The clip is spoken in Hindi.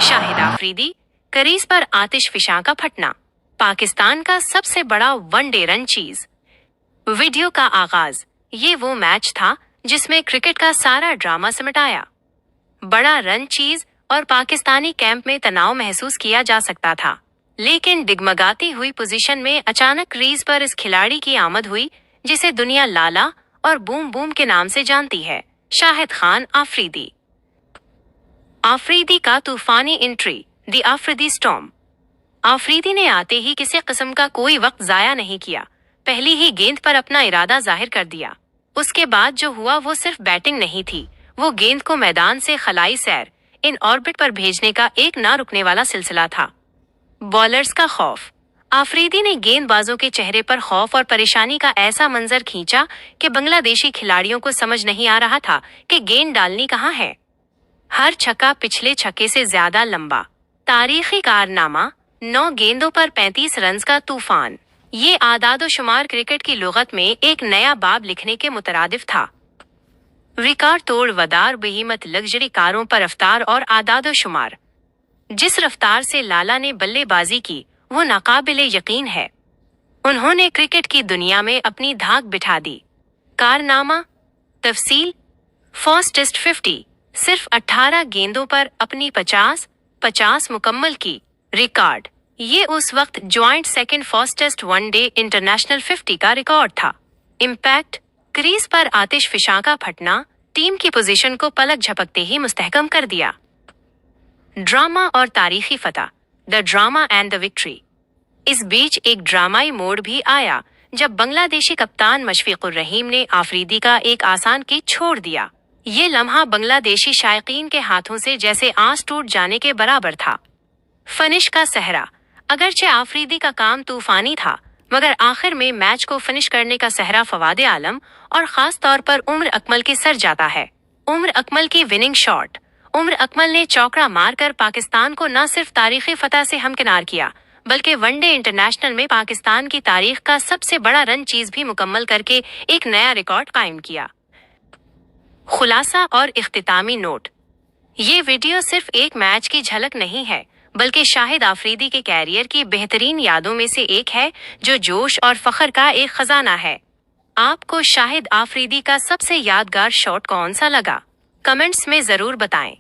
शाहिद आफरीदी, क्रीज पर आतिश फिशां का फटना, पाकिस्तान का सबसे बड़ा वनडे रन चीज। वीडियो का आगाज। ये वो मैच था जिसमें क्रिकेट का सारा ड्रामा सिमटाया। बड़ा रन चीज और पाकिस्तानी कैंप में तनाव महसूस किया जा सकता था, लेकिन डिगमगाती हुई पोजीशन में अचानक क्रीज पर इस खिलाड़ी की आमद हुई जिसे दुनिया लाला और बूम बूम के नाम से जानती है, शाहिद खान आफरीदी। आफरीदी का तूफानी entry, the Afridi storm. Afridi ने आते ही किसी किस्म का कोई वक्त जाया नहीं किया, पहली ही गेंद पर अपना इरादा जाहिर कर दिया। उसके बाद जो हुआ वो सिर्फ बैटिंग नहीं थी, वो गेंद को मैदान से खलाई सैर इन ऑर्बिट पर भेजने का एक ना रुकने वाला सिलसिला था। बॉलर्स का खौफ। आफरीदी ने गेंदबाजों के चेहरे पर खौफ और परेशानी का ऐसा मंजर खींचा कि बांग्लादेशी खिलाड़ियों को समझ नहीं आ रहा था कि गेंद डालनी कहाँ है। हर छक्का पिछले छक्के से ज्यादा लंबा। तारीखी कारनामा, 9 गेंदों पर 35 रन का तूफान। ये आदादो-शुमार क्रिकेट की लुगत में एक नया बाब लिखने के मुतरादिफ था। रिकॉर्ड तोड़ वदार बेहिम्मत लग्जरी कारों पर रफ्तार और आदादो-शुमार। जिस रफ्तार से लाला ने बल्लेबाजी की वो नाकाबिले यकीन है। उन्होंने क्रिकेट की दुनिया में अपनी धाक बिठा दी। कारनामा, तफसील। फर्स्ट टेस्ट 50, सिर्फ 18 गेंदों पर अपनी 50 मुकम्मल की। रिकॉर्ड, ये उस वक्त joint second first test one day international 50 का रिकॉर्ड था। इम्पैक्ट, क्रीज पर आतिश फिशां का फटना टीम की पोजीशन को पलक झपकते ही मुस्तहकम कर दिया। ड्रामा और तारीखी फतह, the drama and the victory. इस बीच एक ड्रामाई मोड़ भी आया जब बांग्लादेशी कप्तान मशफिकुर रहीम ने आफरीदी का एक आसान कैच छोड़ दिया। ये लम्हा बांग्लादेशी शायकीन के हाथों से जैसे आंस टूट जाने के बराबर था। फिनिश का सहरा। अगरचे आफरीदी का काम तूफानी था, मगर आखिर में मैच को फिनिश करने का सहरा फवाद आलम और खास तौर पर उमर अकमल के सर जाता है। उमर अकमल की विनिंग शॉट। उमर अकमल ने चौकड़ा मारकर पाकिस्तान को न सिर्फ तारीखी फतह से हमकिनार किया, बल्कि वनडे इंटरनेशनल में पाकिस्तान की तारीख का सबसे बड़ा रन चीज भी मुकम्मल करके एक नया रिकॉर्ड कायम किया। खुलासा और इख्तितामी नोट। ये वीडियो सिर्फ एक मैच की झलक नहीं है, बल्कि शाहिद आफरीदी के कैरियर की बेहतरीन यादों में से एक है जो जोश और फख्र का एक खजाना है। आपको शाहिद आफरीदी का सबसे यादगार शॉट कौन सा लगा? कमेंट्स में जरूर बताएं।